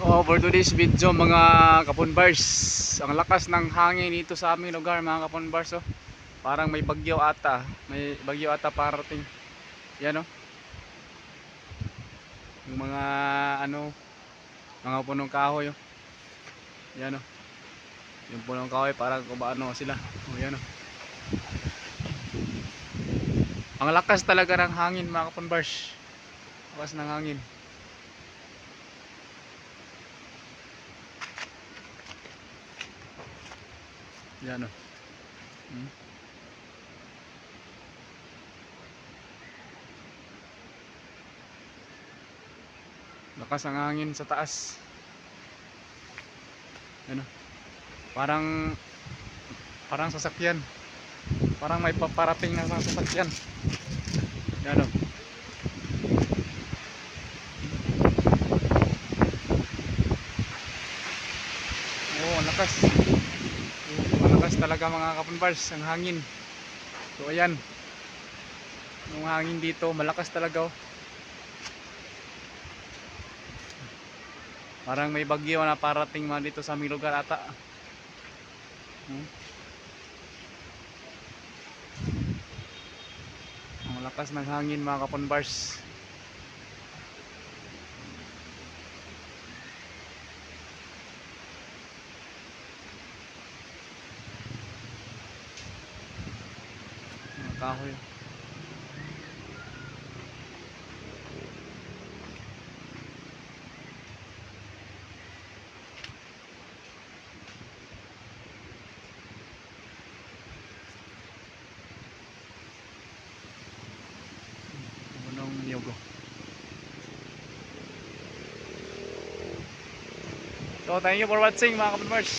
Oh, for today's video mga kapunbars, ang lakas ng hangin dito sa aming lugar mga kapunbars. Oh. Parang may bagyo ata. May bagyo ata parating. Yan oh. Yung mga ano, mga punong kahoy oh. Yan oh. Yung punong kahoy parang kumaano sila. Oh, yan oh. Ang lakas talaga ng hangin mga kapunbars. Lakas ng hangin. Yan o. Lakas ang hangin sa taas. Yan o. Parang sasakyan. Parang may paparating na sasakyan. Yan o. Oh, lakas. Malakas talaga mga kapunbars ang hangin. So ayan. Yung hangin dito malakas talaga oh. Parang may bagyo na parating man dito sa aming lugar ata. Ang lakas ng hangin mga kapunbars. Mga kahoy. Niyog. So thank you for watching mga kapunbars.